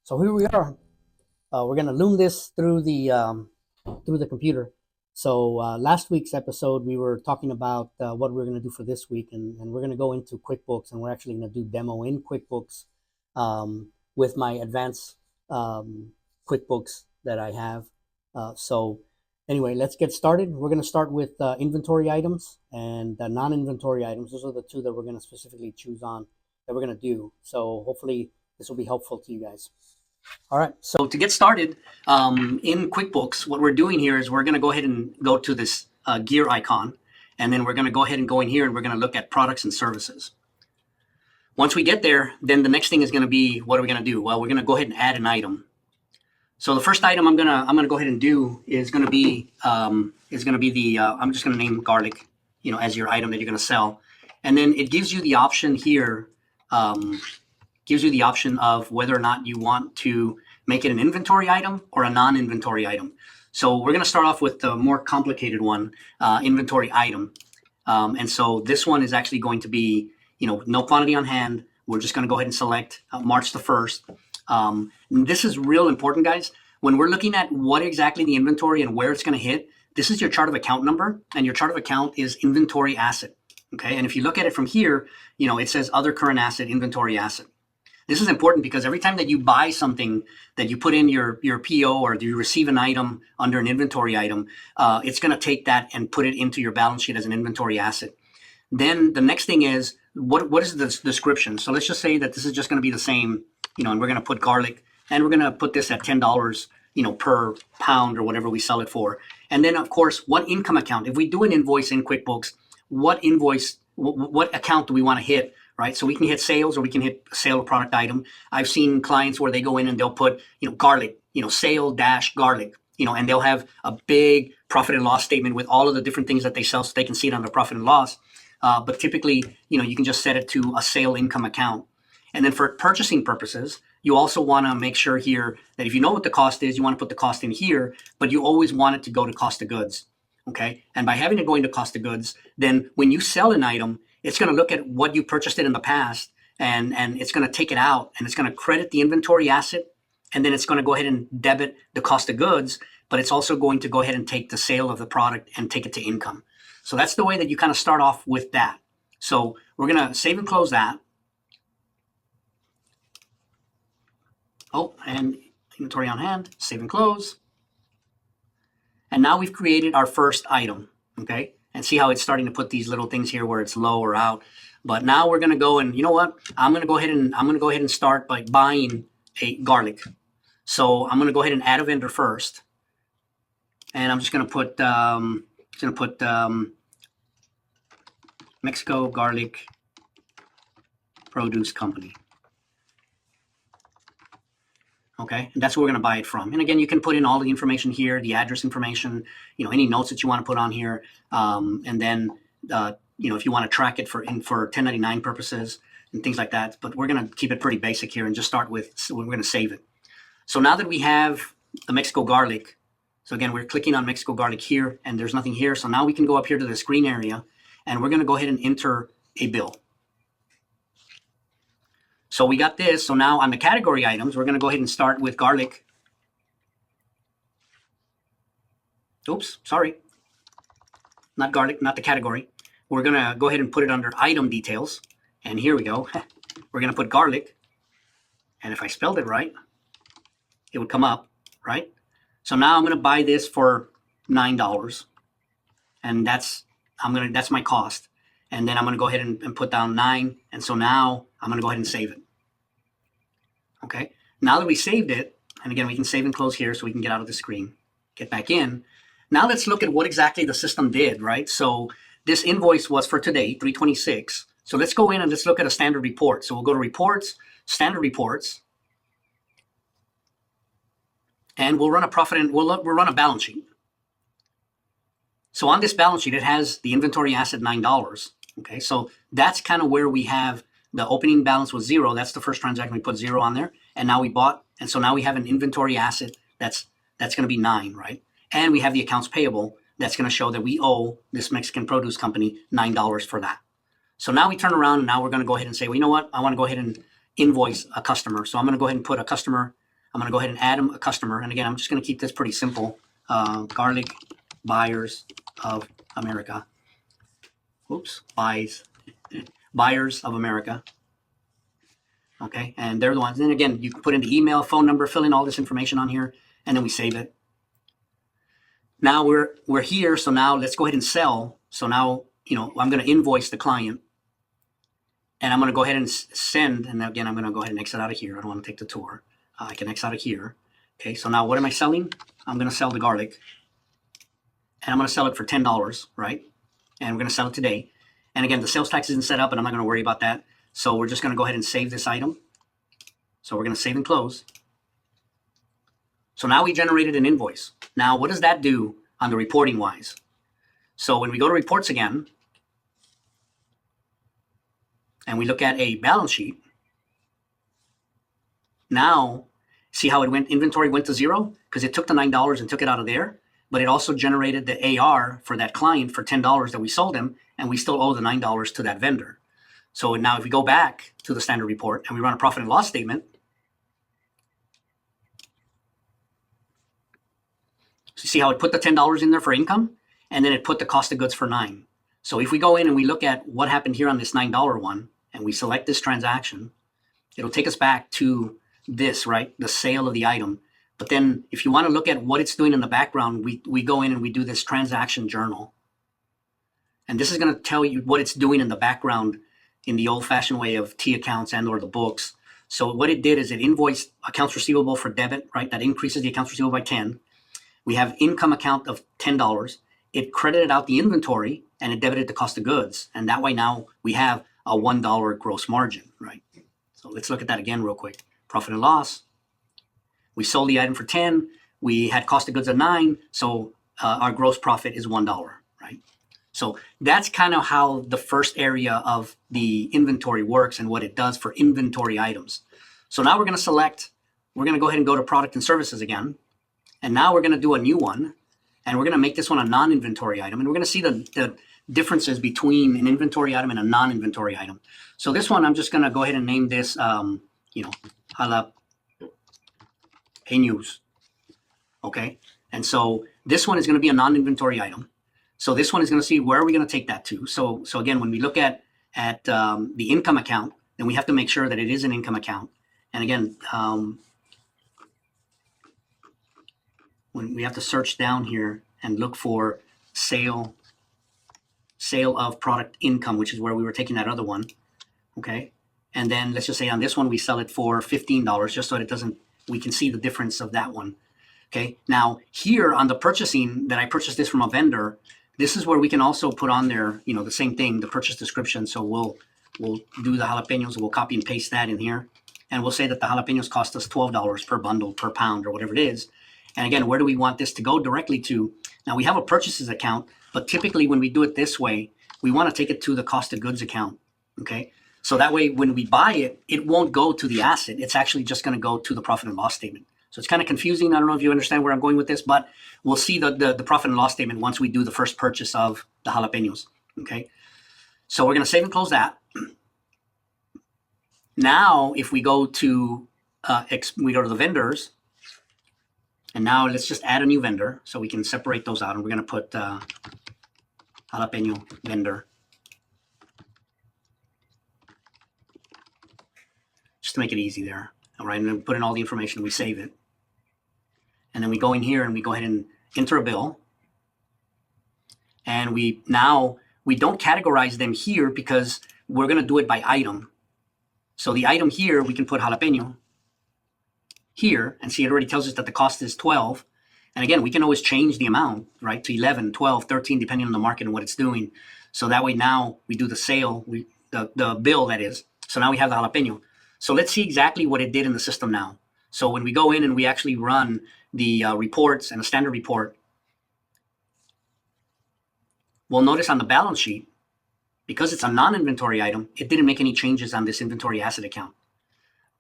So here we are. We're going to loom this through the computer. So last week's episode, we were talking about what we're going to do for this week, and we're going to go into QuickBooks, and we're actually going to do demo in QuickBooks with my advanced QuickBooks that I have. So anyway, let's get started. We're going to start with inventory items and non-inventory items. Those are the two that we're going to specifically choose on that we're going to do. So hopefully this will be helpful to you guys. All right, so to get started in QuickBooks, what we're doing here is we're going to go ahead and go to this gear icon, and then we're going to go ahead and go in here and we're going to look at products and services. Once we get there, then the next thing is going to be, what are we going to do? Well, we're going to go ahead and add an item. So the first item I'm gonna go ahead and do is going to be I'm just going to name garlic, as your item that you're going to sell, and then it gives you the option here. Gives you the option of whether or not you want to make it an inventory item or a non-inventory item. So we're going to start off with the more complicated one, inventory item. And so this one is actually going to be, no quantity on hand. We're just going to go ahead and select March the 1st. This is real important, guys. When we're looking at what exactly the inventory and where it's going to hit, this is your chart of account number, and your chart of account is inventory asset. Okay, and if you look at it from here, it says other current asset, inventory asset. This is important because every time that you buy something that you put in your PO or you receive an item under an inventory item, it's going to take that and put it into your balance sheet as an inventory asset. Then the next thing is, what is the description? So let's just say that this is just going to be the same, and we're going to put garlic, and we're going to put this at $10, per pound or whatever we sell it for. And then, of course, what income account? If we do an invoice in QuickBooks, what account do we want to hit? Right, so we can hit sales or we can hit sale of product item. I've seen clients where they go in and they'll put, garlic, sale dash garlic, and they'll have a big profit and loss statement with all of the different things that they sell so they can see it on the profit and loss. But typically, you can just set it to a sale income account. And then for purchasing purposes, you also want to make sure here that if you know what the cost is, you want to put the cost in here, but you always want it to go to cost of goods. Okay, and by having it going to cost of goods, then when you sell an item, it's going to look at what you purchased it in the past, and it's going to take it out, and it's going to credit the inventory asset, and then it's going to go ahead and debit the cost of goods, but it's also going to go ahead and take the sale of the product and take it to income. So that's the way that you kind of start off with that. So we're going to save and close that. Oh, and inventory on hand, save and close. And now we've created our first item, okay? And see how it's starting to put these little things here where it's low or out. But now we're going to go and, you know what? I'm going to go ahead and start by buying a garlic. So I'm going to go ahead and add a vendor first. And I'm just going to put Mexico Garlic Produce Company. Okay, and that's where we're going to buy it from. And again, you can put in all the information here, the address information, any notes that you want to put on here. And then, if you want to track it for 1099 purposes and things like that. But we're going to keep it pretty basic here and just start with, we're going to save it. So now that we have the Mexico garlic, so again, we're clicking on Mexico garlic here and there's nothing here. So now we can go up here to this green area and we're going to go ahead and enter a bill. So we got this. So now on the category items, we're going to go ahead and start with garlic. Oops, sorry. Not garlic, not the category. We're going to go ahead and put it under item details. And here we go. We're going to put garlic. And if I spelled it right, it would come up, right? So now I'm going to buy this for $9. And that's my cost. And then I'm going to go ahead and put down 9. And so now I'm going to go ahead and save it. Okay, now that we saved it, and again, we can save and close here so we can get out of the screen, get back in. Now let's look at what exactly the system did, right? So this invoice was for today, 3/26. So let's go in and let's look at a standard report. So we'll go to reports, standard reports, and we'll run a profit and we'll run a balance sheet. So on this balance sheet, it has the inventory asset $9. Okay, so that's kind of where we have the opening balance was 0. That's the first transaction. We put 0 on there, and now we bought, and so now we have an inventory asset that's going to be 9, right? And we have the accounts payable that's going to show that we owe this Mexican produce company $9 for that. So now we turn around, and now we're going to go ahead and say, well, you know what? I want to go ahead and invoice a customer. So I'm going to go ahead and put a customer I'm going to go ahead and add a customer. And again, I'm just going to keep this pretty simple. Garlic buyers of America. Oops, buyers of America. Okay, and they're the ones. And again, you can put in the email, phone number, fill in all this information on here, and then we save it. Now we're here, so now let's go ahead and sell. So now, I'm going to invoice the client, and I'm going to go ahead and send. And again, I'm going to go ahead and exit out of here. I don't want to take the tour. I can exit out of here. Okay, so now what am I selling? I'm going to sell the garlic, and I'm going to sell it for $10, right? And we're going to sell it today. And again, the sales tax isn't set up, and I'm not going to worry about that. So we're just going to go ahead and save this item. So we're going to save and close. So now we generated an invoice. Now, what does that do on the reporting wise? So when we go to reports again, and we look at a balance sheet, now see how it went, inventory went to zero? Because it took the $9 and took it out of there, but it also generated the AR for that client for $10 that we sold him, and we still owe the $9 to that vendor. So now if we go back to the standard report and we run a profit and loss statement, so see how it put the $10 in there for income, and then it put the cost of goods for $9. So if we go in and we look at what happened here on this $9 one, and we select this transaction, it'll take us back to this, right? The sale of the item. But then if you want to look at what it's doing in the background, we go in and we do this transaction journal. And this is going to tell you what it's doing in the background in the old-fashioned way of T accounts and or the books. So what it did is it invoiced accounts receivable for debit, right? That increases the accounts receivable by 10. We have income account of $10. It credited out the inventory and it debited the cost of goods. And that way now we have a $1 gross margin, right? So let's look at that again real quick. Profit and loss. We sold the item for 10. We had cost of goods of 9. So our gross profit is $1, right? So that's kind of how the first area of the inventory works and what it does for inventory items. So now we're going to go ahead and go to product and services again. And now we're going to do a new one. And we're going to make this one a non-inventory item. And we're going to see the differences between an inventory item and a non-inventory item. So this one, I'm just going to go ahead and name this, jalapenos. Okay. And so this one is going to be a non-inventory item. So this one is going to see where are we going to take that to. So again, when we look at the income account, then we have to make sure that it is an income account. And again, when we have to search down here and look for sale of product income, which is where we were taking that other one. Okay. And then let's just say on this one, we sell it for $15 just so that we can see the difference of that one. Okay. Now here on the purchasing that I purchased this from a vendor, this is where we can also put on there, the same thing, the purchase description. So we'll do the jalapenos, we'll copy and paste that in here. And we'll say that the jalapenos cost us $12 per bundle, per pound, or whatever it is. And again, where do we want this to go directly to? Now we have a purchases account, but typically when we do it this way, we want to take it to the cost of goods account. Okay. So that way, when we buy it, it won't go to the asset. It's actually just going to go to the profit and loss statement. So it's kind of confusing. I don't know if you understand where I'm going with this, but we'll see the profit and loss statement once we do the first purchase of the jalapenos. Okay. So we're going to save and close that. Now, if we go to the vendors, and now let's just add a new vendor so we can separate those out. And we're going to put jalapeno vendor. Just to make it easy there. All right, and then put in all the information, we save it. And then we go in here and we go ahead and enter a bill. And we don't categorize them here because we're going to do it by item. So the item here, we can put jalapeno here and see it already tells us that the cost is 12. And again, we can always change the amount, right, to 11, 12, 13, depending on the market and what it's doing. So that way now we do the sale, the bill that is. So now we have the jalapeno. So let's see exactly what it did in the system now. So when we go in and we actually run the reports and a standard report, we'll notice on the balance sheet, because it's a non-inventory item, it didn't make any changes on this inventory asset account.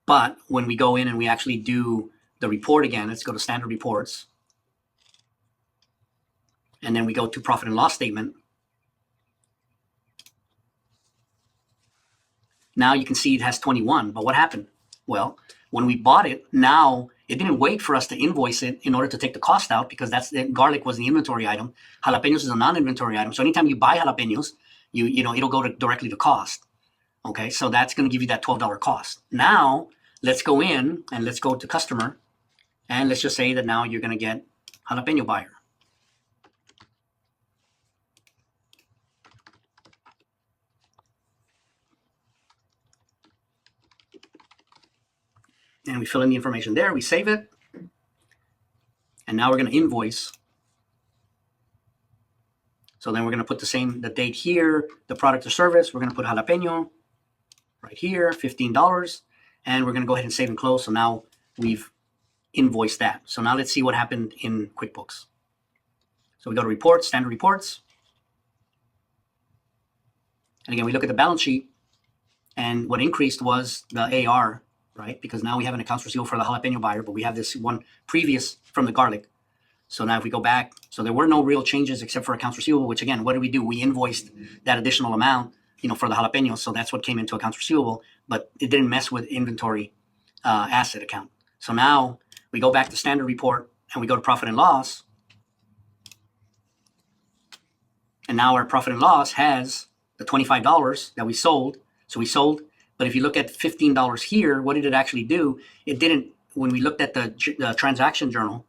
But when we go in and we actually do the report again, let's go to standard reports. And then we go to profit and loss statement. Now you can see it has 21, but what happened? Well, when we bought it, now it didn't wait for us to invoice it in order to take the cost out, because garlic was the inventory item. Jalapenos is a non-inventory item. So anytime you buy jalapenos, it'll go directly to cost. Okay, so that's going to give you that $12 cost. Now let's go in and let's go to customer, and let's just say that now you're going to get jalapeno buyer. And we fill in the information there, we save it, and now we're going to invoice. So then we're going to put the date here, the product or service. We're going to put jalapeno right here, $15, and we're going to go ahead and save and close. So now we've invoiced that. So now let's see what happened in QuickBooks. So we go to reports, standard reports. And again, we look at the balance sheet, and what increased was the AR, right? Because now we have an accounts receivable for the jalapeno buyer, but we have this one previous from the garlic. So now if we go back, so there were no real changes except for accounts receivable, which again, what do? We invoiced that additional amount, for the jalapenos. So that's what came into accounts receivable, but it didn't mess with inventory asset account. So now we go back to standard report and we go to profit and loss. And now our profit and loss has the $25 that we sold. So we sold. But if you look at $15 here, what did it actually do? It didn't, when we looked at the transaction journal,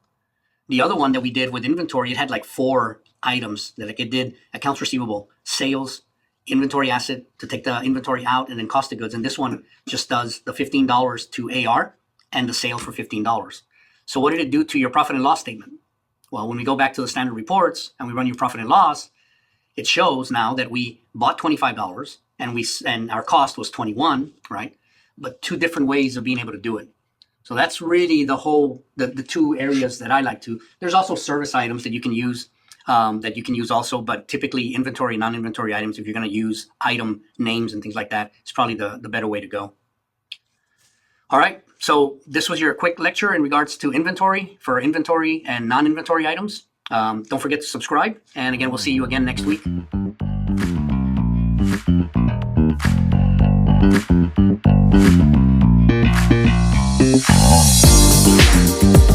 the other one that we did with inventory, it had like 4 items that it did: accounts receivable, sales, inventory asset to take the inventory out, and then cost of goods. And this one just does the $15 to AR and the sales for $15. So what did it do to your profit and loss statement? Well, when we go back to the standard reports and we run your profit and loss, it shows now that we bought $25 and our cost was $21, right? But 2 different ways of being able to do it. So that's really the 2 areas that I like to. There's also service items that you can use also, but typically inventory, non-inventory items, if you're going to use item names and things like that, it's probably the better way to go. All right, so this was your quick lecture in regards to inventory for inventory and non-inventory items. Don't forget to subscribe, and again, we'll see you again next week. Thank you.